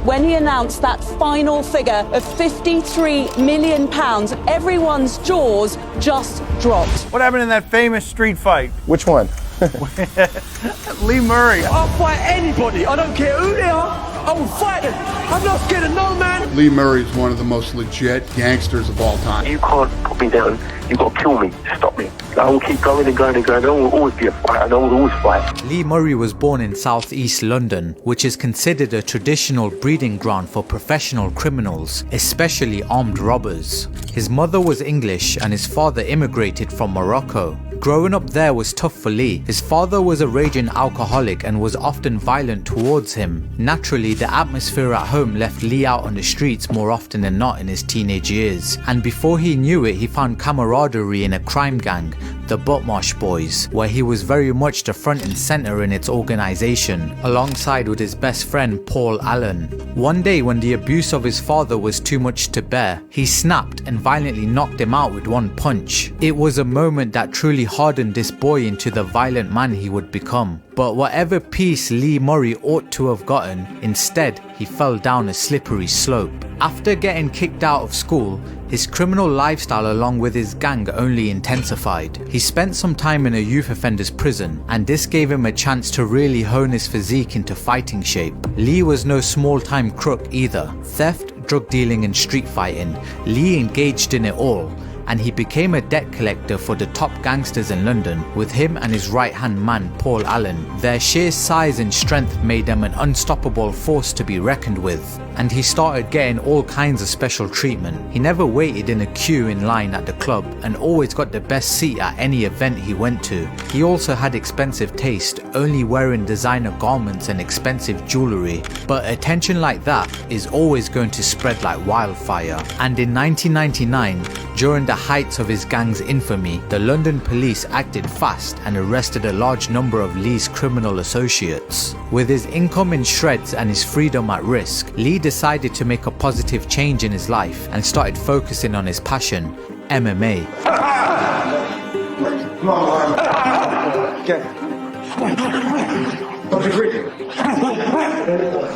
when he announced that final figure of £53 million, everyone's jaws just dropped. What happened in that famous street fight? Which one? Lee Murray. I'll fight anybody. I don't care who they are. I will fight them. I'm not scared of no man. Lee Murray is one of the most legit gangsters of all time. You can't put me down. You got to kill me to stop me. I will keep going and going and going. There will always be a fight, and I will always fight. Lee Murray was born in southeast London, which is considered a traditional breeding ground for professional criminals, especially armed robbers. His mother was English and his father immigrated from Morocco. Growing up there was tough for Lee. His father was a raging alcoholic and was often violent towards him. Naturally, the atmosphere at home left Lee out on the streets more often than not in his teenage years. And before he knew it, he found camaraderie in a crime gang, the Buttmarsh Boys, where he was very much the front and center in its organization, alongside with his best friend Paul Allen. One day when the abuse of his father was too much to bear, he snapped and violently knocked him out with one punch. It was a moment that truly hardened this boy into the violent man he would become. But whatever peace Lee Murray ought to have gotten, instead he fell down a slippery slope. After getting kicked out of school, his criminal lifestyle along with his gang only intensified. He spent some time in a youth offenders prison, and this gave him a chance to really hone his physique into fighting shape. Lee was no small-time crook either. Theft, drug dealing and street fighting, Lee engaged in it all, and he became a debt collector for the top gangsters in London, with him and his right-hand man Paul Allen. Their sheer size and strength made them an unstoppable force to be reckoned with, and he started getting all kinds of special treatment. He never waited in a queue in line at the club and always got the best seat at any event he went to. He also had expensive taste, only wearing designer garments and expensive jewellery. But attention like that is always going to spread like wildfire. And in 1999, during the heights of his gang's infamy, the London police acted fast and arrested a large number of Lee's criminal associates. With his income in shreds and his freedom at risk, Lee decided to make a positive change in his life and started focusing on his passion, MMA.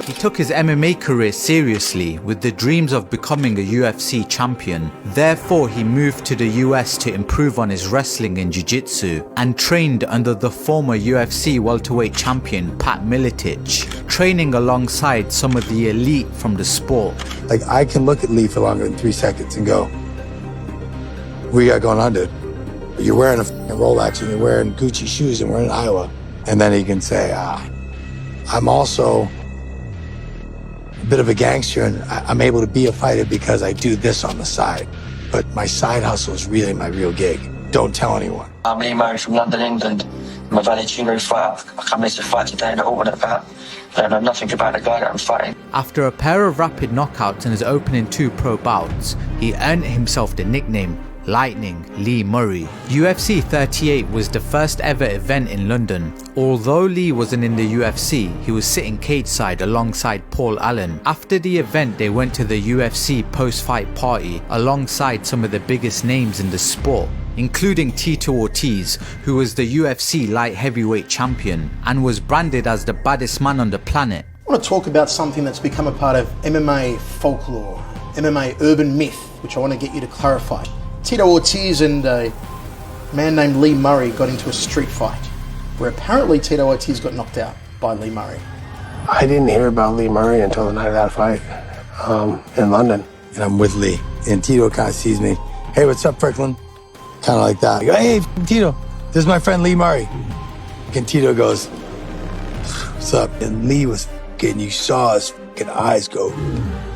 He took his MMA career seriously with the dreams of becoming a UFC champion. Therefore, he moved to the US to improve on his wrestling and jiu-jitsu and trained under the former UFC welterweight champion Pat Miletich, training alongside some of the elite from the sport. Like, I can look at Lee for longer than 3 seconds and go, "What you got going on, dude? You're wearing a Rolex and you're wearing Gucci shoes and we're in Iowa." And then he can say, I'm also a bit of a gangster and I'm able to be a fighter because I do this on the side. But my side hustle is really my real gig. Don't tell anyone. I'm Lee Murray from London, England. I'm a Valentino fighter. I come here to fight today in the ultimate bout. I don't know nothing about the guy that I'm fighting. After a pair of rapid knockouts in his opening 2 pro bouts, he earned himself the nickname Lightning Lee Murray. UFC 38 was the first ever event in London. Although Lee wasn't in the UFC, he was sitting cage side alongside Paul Allen. After the event, they went to the UFC post-fight party alongside some of the biggest names in the sport, including Tito Ortiz, who was the UFC light heavyweight champion and was branded as the baddest man on the planet. I want to talk about something that's become a part of MMA folklore, MMA urban myth, which I want to get you to clarify. Tito Ortiz and a man named Lee Murray got into a street fight, where apparently Tito Ortiz got knocked out by Lee Murray. I didn't hear about Lee Murray until the night of that fight in London. And I'm with Lee, and Tito kind of sees me. "Hey, what's up, Franklin?" Kind of like that. I go, "Hey, Tito, this is my friend Lee Murray." And Tito goes, "What's up?" And Lee was getting, you saw his fucking eyes go,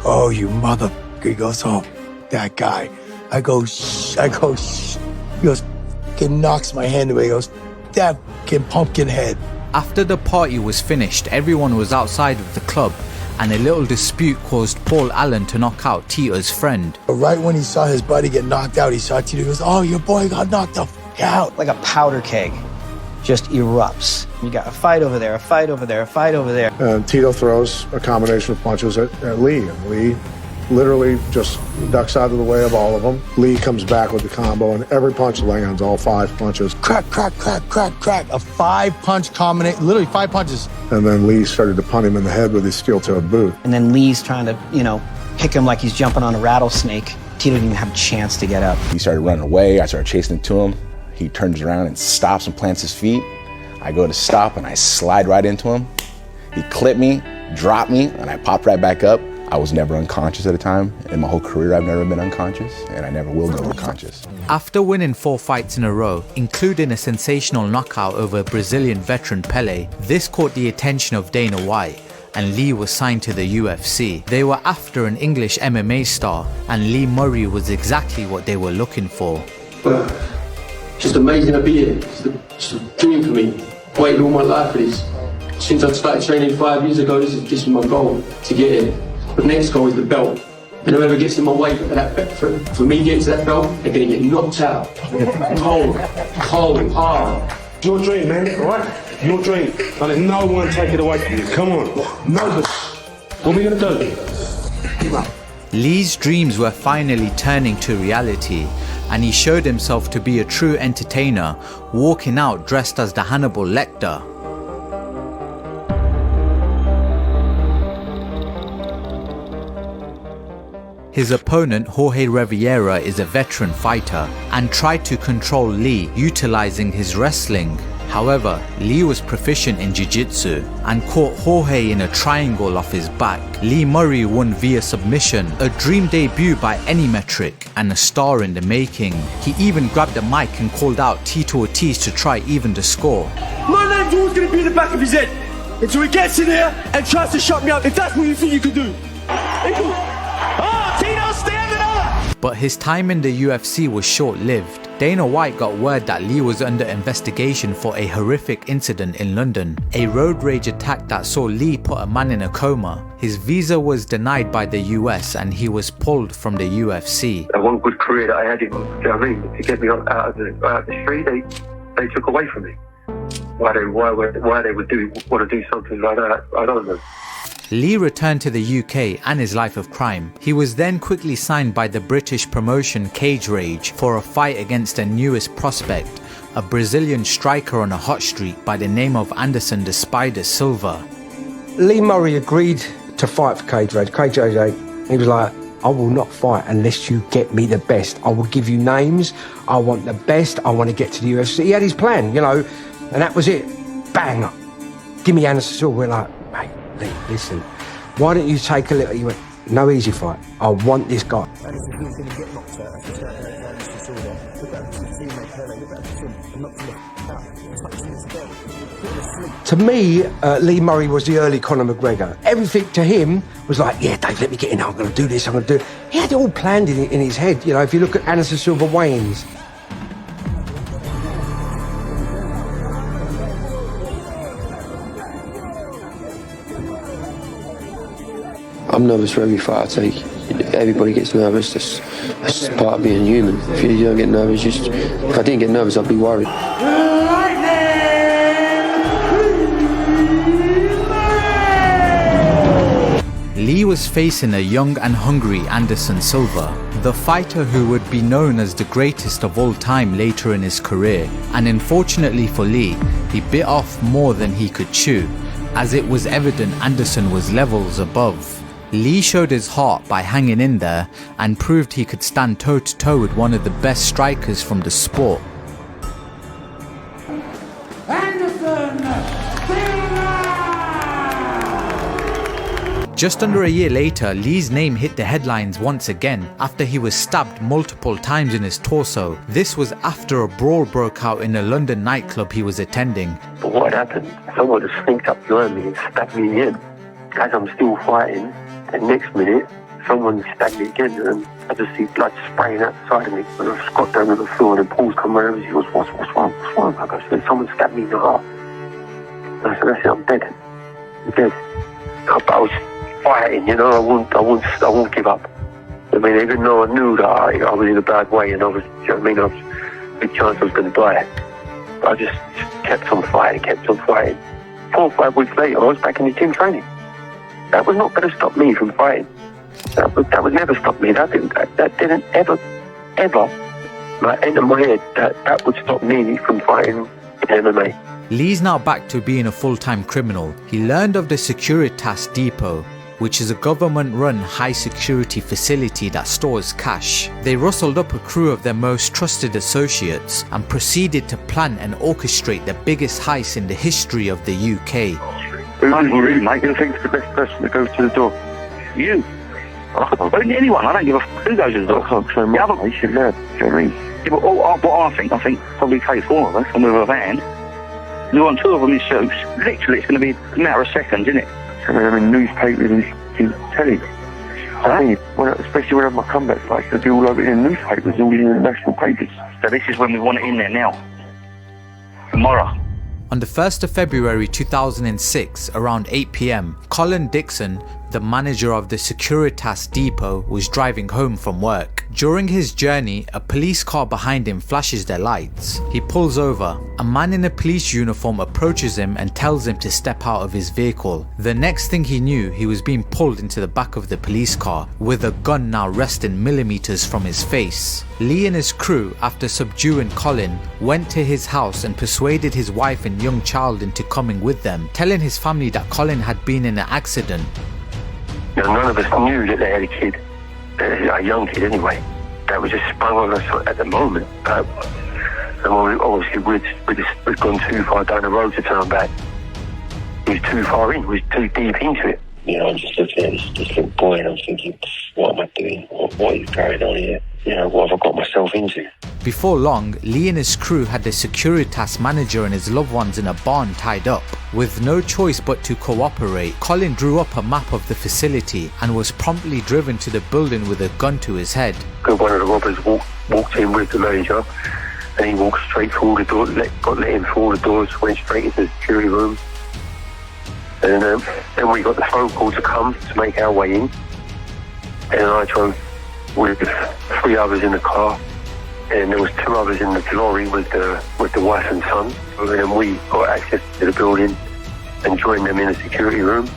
"Oh, you motherfucker." He goes, "Oh, that guy." I go, "Shh." I go, "Shh." He goes, fucking knocks my hand away. He goes, "That fucking pumpkin head." After the party was finished, everyone was outside of the club, and a little dispute caused Paul Allen to knock out Tito's friend. But right when he saw his buddy get knocked out, he saw Tito. He goes, "Oh, your boy got knocked the fuck out." Like a powder keg, just erupts. You got a fight over there, a fight over there, a fight over there. Tito throws a combination of punches at Lee, and Lee literally just ducks out of the way of all of them. Lee comes back with the combo, and every punch lands, all 5 punches. Crack, crack, crack, crack, crack. A 5-punch combination, literally 5 punches. And then Lee started to punt him in the head with his steel-toed boot. And then Lee's trying to, pick him like he's jumping on a rattlesnake. Tito didn't even have a chance to get up. He started running away. I started chasing to him. He turns around and stops and plants his feet. I go to stop and I slide right into him. He clipped me, dropped me, and I popped right back up. I was never unconscious at the time. In my whole career, I've never been unconscious, and I never will go unconscious. After winning 4 fights in a row, including a sensational knockout over Brazilian veteran Pelé, this caught the attention of Dana White, and Lee was signed to the UFC. They were after an English MMA star, and Lee Murray was exactly what they were looking for. Just amazing to be here. It's a dream for me. Waited all my life for this. Since I started training 5 years ago, this is my goal, to get here. The next goal is the belt. And whoever gets in my way for that belt, for me getting to that belt, they're gonna get knocked out. Cold, hard. Your dream, man, alright? Your dream. And there's no one take it away from you. Come on. Nobody. What are we gonna do? Lee's dreams were finally turning to reality, and he showed himself to be a true entertainer, walking out dressed as the Hannibal Lecter. His opponent, Jorge Riviera, is a veteran fighter and tried to control Lee utilizing his wrestling. However, Lee was proficient in jiu-jitsu and caught Jorge in a triangle off his back. Lee Murray won via submission, a dream debut by any metric and a star in the making. He even grabbed a mic and called out Tito Ortiz to try even the score. My name's always going to be in the back of his head until he gets in here and tries to shut me up, if that's what you think you can do. Tito, stand up! But his time in the UFC was short-lived. Dana White got word that Lee was under investigation for a horrific incident in London, a road rage attack that saw Lee put a man in a coma. His visa was denied by the US and he was pulled from the UFC. One good career that I had, to get me out of the street, they took away from me. Why they would want to do something like that, I don't know. Lee returned to the UK and his life of crime. He was then quickly signed by the British promotion Cage Rage for a fight against their newest prospect, a Brazilian striker on a hot streak by the name of Anderson the Spider Silva. Lee Murray agreed to fight for Cage Rage. Cage Rage, he was like, I will not fight unless you get me the best. I will give you names. I want the best. I want to get to the UFC. He had his plan, and that was it. Bang. Give me Anderson Silva. We're like, mate, Lee, listen, why don't you take a little, he went, no easy fight, I want this guy. To me, Lee Murray was the early Conor McGregor. Everything to him was like, yeah, Dave, let me get in, I'm going to do this, I'm going to do it. He had it all planned in his head, if you look at Anderson Silva weigh-ins. I'm nervous for every fight I take. Everybody gets nervous. That's just part of being human. If you don't get nervous, if I didn't get nervous, I'd be worried. Lee was facing a young and hungry Anderson Silva, the fighter who would be known as the greatest of all time later in his career. And unfortunately for Lee, he bit off more than he could chew, as it was evident Anderson was levels above. Lee showed his heart by hanging in there and proved he could stand toe-to-toe with one of the best strikers from the sport. Just under a year later, Lee's name hit the headlines once again after he was stabbed multiple times in his torso. This was after a brawl broke out in a London nightclub he was attending. But what happened? Someone just sneaked up behind me and stabbed me again. As I'm still fighting, the next minute, someone stabbed me again, and I just see blood spraying out the side of me. And I just got down on the floor, and then Paul's come around and he goes, what's wrong? I go, so someone stabbed me in the heart. And I said, that's it, I'm dead. I'm dead. But I was fighting, I won't give up. I mean, even though I knew that I was in a bad way, and I was, I was a big chance I was going to die. But I just kept on fighting. 4 or 5 weeks later, I was back in the gym training. That was not going to stop me from fighting. That would never stop me. That didn't ever, like, enter my head that would stop me from fighting in MMA. Lee's now back to being a full-time criminal. He learned of the Securitas Depot, which is a government-run high-security facility that stores cash. They rustled up a crew of their most trusted associates and proceeded to plan and orchestrate the biggest heist in the history of the UK. Who's you, mate? Who thinks the best person that goes to the door? You. Anyone. I don't give a f*** who goes to the door. The other... You should learn. Do you know what I mean? Yeah, but what I think probably takes all of us, and with a van, you want two of them in suits. Literally, it's going to be a matter of seconds, isn't it? I mean, newspapers and telly. I mean, especially when I have my comeback fights, they'll be all over in the newspapers, all in the national papers. So this is when we want it in there now. Tomorrow. On the 1st of February 2006, around 8 PM, Colin Dixon, the manager of the Securitas Depot, was driving home from work. During his journey, a police car behind him flashes their lights. He pulls over. A man in a police uniform approaches him and tells him to step out of his vehicle. The next thing he knew, he was being pulled into the back of the police car, with a gun now resting millimeters from his face. Lee and his crew, after subduing Colin, went to his house and persuaded his wife and young child into coming with them, telling his family that Colin had been in an accident. None of us knew that they had a kid, a young kid anyway. That was just sprung on us at the moment. And obviously we'd gone too far down the road to turn back. It was too far in, we was too deep into it. You know, I'm just looking at this little boy and I'm thinking, what am I doing? What is going on here? You know, what have I got myself into? Before long, Lee and his crew had the Securitas manager and his loved ones in a barn tied up. With no choice but to cooperate, Colin drew up a map of the facility and was promptly driven to the building with a gun to his head. One of the robbers walked in with the manager and he walked straight through all the doors, got let in through all the doors, went straight into the security room. And then we got the phone call to come to make our way in. And I drove with 3 others in the car. And there was 2 others in the lorry with the wife and son. And then we got access to the building and joined them in the security room.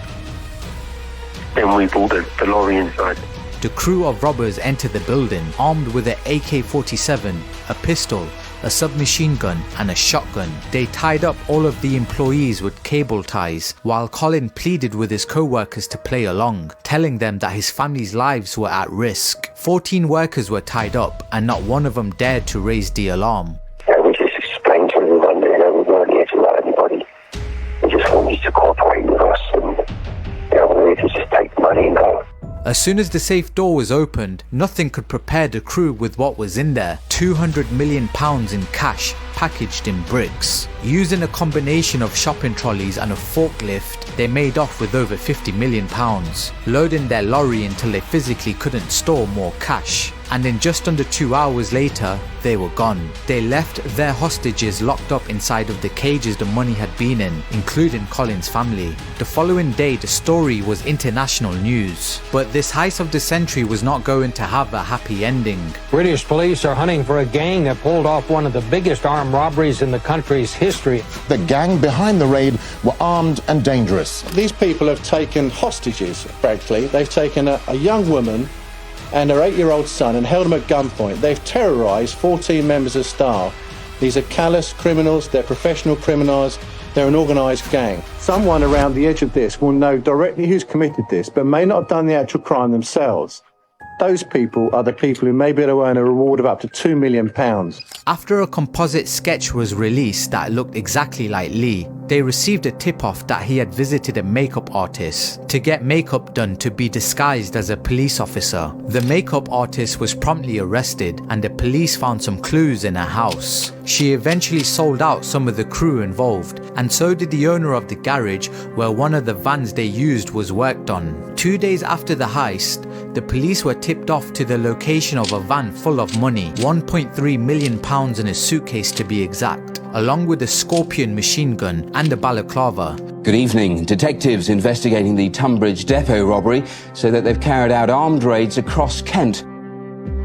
Then we brought the lorry inside. The crew of robbers entered the building armed with an AK-47, a pistol, a submachine gun and a shotgun. They tied up all of the employees with cable ties, while Colin pleaded with his co-workers to play along, telling them that his family's lives were at risk. 14 workers were tied up and not one of them dared to raise the alarm. We just explained to everyone that we weren't here to hurt anybody. We just wanted to cooperate with us and we were here to just take money and go. As soon as the safe door was opened, nothing could prepare the crew with what was in there. £200 million in cash, packaged in bricks. Using a combination of shopping trolleys and a forklift, they made off with over £50 million, loading their lorry until they physically couldn't store more cash. And in just under 2 hours later, they were gone. They left their hostages locked up inside of the cages the money had been in, including Colin's family. The following day, the story was international news. But this heist of the century was not going to have a happy ending. British police are hunting for a gang that pulled off one of the biggest armed robberies in the country's history. The gang behind the raid were armed and dangerous. These people have taken hostages, frankly. They've taken a young woman and her 8-year-old son and held them at gunpoint. They've terrorised 14 members of staff. These are callous criminals, they're professional criminals, they're an organised gang. Someone around the edge of this will know directly who's committed this, but may not have done the actual crime themselves. Those people are the people who may be able to earn a reward of up to £2 million. After a composite sketch was released that looked exactly like Lee, they received a tip-off that he had visited a makeup artist to get makeup done to be disguised as a police officer. The makeup artist was promptly arrested and the police found some clues in her house. She eventually sold out some of the crew involved, and so did the owner of the garage where one of the vans they used was worked on. 2 days after the heist, the police were tipped off to the location of a van full of money, £1.3 million in a suitcase to be exact, along with a Scorpion machine gun and a balaclava. Good evening. Detectives investigating the Tunbridge depot robbery say that they've carried out armed raids across Kent.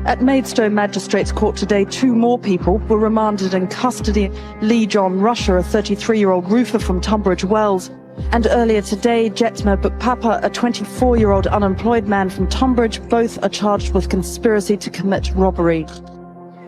At Maidstone Magistrates Court today, 2 more people were remanded in custody. Lee John Rusher, a 33-year-old roofer from Tunbridge Wells, And earlier today, Jetma Bukpapa, a 24-year-old unemployed man from Tunbridge, both are charged with conspiracy to commit robbery.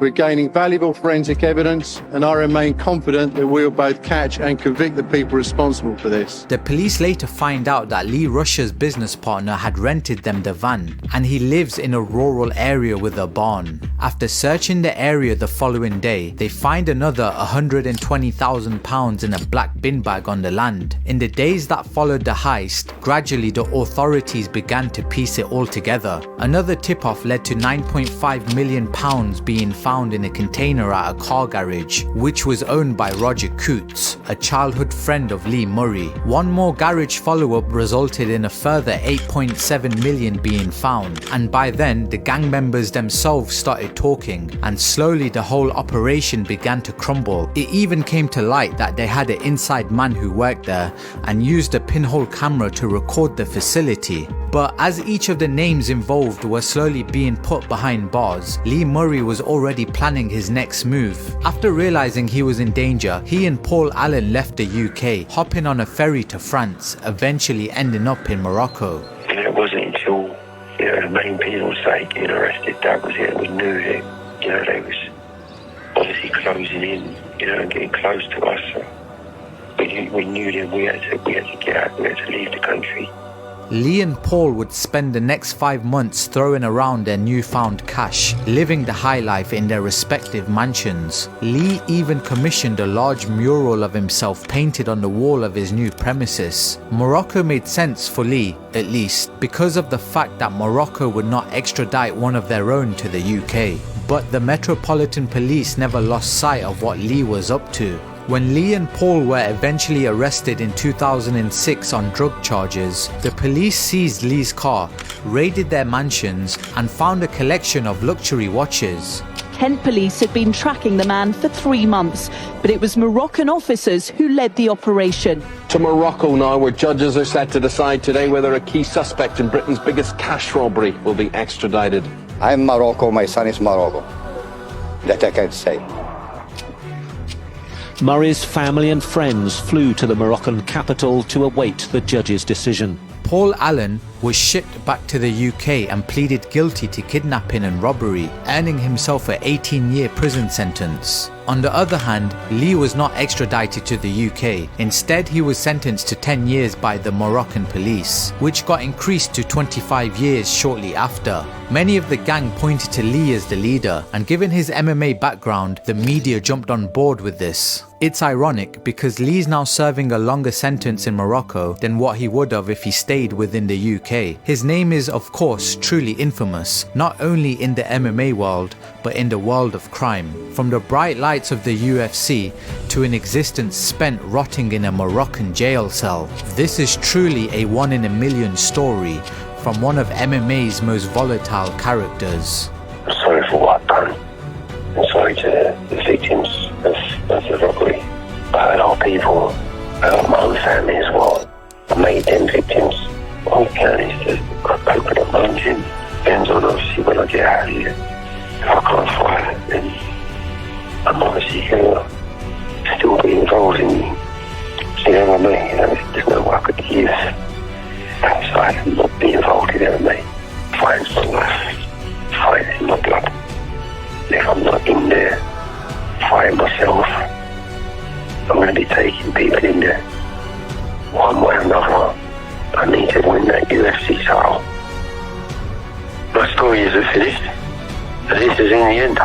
We're gaining valuable forensic evidence, and I remain confident that we'll both catch and convict the people responsible for this. The police later find out that Lee Russia's business partner had rented them the van, and he lives in a rural area with a barn. After searching the area the following day, they find another £120,000 in a black bin bag on the land. In the days that followed the heist, gradually the authorities began to piece it all together. Another tip-off led to £9.5 million being found in a container at a car garage, which was owned by Roger Coots, a childhood friend of Lee Murray. One more garage follow-up resulted in a further £8.7 million being found, and by then the gang members themselves started talking, and slowly the whole operation began to crumble. It even came to light that they had an inside man who worked there and used a pinhole camera to record the facility. But as each of the names involved were slowly being put behind bars, Lee Murray was already planning his next move. After realizing he was in danger, he and Paul Allen left the UK, hopping on a ferry to France, eventually ending up in Morocco. It wasn't until, the main people started getting arrested, that was it. We knew that, they was obviously closing in, and getting close to us. So we knew that we had to get out, we had to leave the country. Lee and Paul would spend the next 5 months throwing around their newfound cash, living the high life in their respective mansions. Lee even commissioned a large mural of himself painted on the wall of his new premises. Morocco made sense for Lee, at least, because of the fact that Morocco would not extradite one of their own to the UK. But the Metropolitan Police never lost sight of what Lee was up to. When Lee and Paul were eventually arrested in 2006 on drug charges, the police seized Lee's car, raided their mansions, and found a collection of luxury watches. Kent police had been tracking the man for 3 months, but it was Moroccan officers who led the operation. To Morocco now, where judges are set to decide today whether a key suspect in Britain's biggest cash robbery will be extradited. I'm Morocco, my son is Morocco. That I can say. Murray's family and friends flew to the Moroccan capital to await the judge's decision. Paul Allen was shipped back to the UK and pleaded guilty to kidnapping and robbery, earning himself an 18-year prison sentence. On the other hand, Lee was not extradited to the UK. Instead, he was sentenced to 10 years by the Moroccan police, which got increased to 25 years shortly after. Many of the gang pointed to Lee as the leader, and given his MMA background, the media jumped on board with this. It's ironic because Lee's now serving a longer sentence in Morocco than what he would have if he stayed within the UK. His name is, of course, truly infamous, not only in the MMA world, but in the world of crime. From the bright lights of the UFC to an existence spent rotting in a Moroccan jail cell. This is truly a one-in-a-million story from one of MMA's most volatile characters. I'm sorry for what I've done. I'm sorry to the victims of the robbery. I hurt our people. I hurt my own family as well. I made them victims. All I can is to open up my own gym. Depends on obviously when I get out of here. If I can't fight, then I'm obviously going to still be involved in MMA. There's no way I could live outside and not be involved in MMA. Fighting's my life. Fighting is my blood. And if I'm not in there fighting myself, I'm going to be taking people in there. One way or another, I need to win that UFC title. My story isn't finished. This is in the end.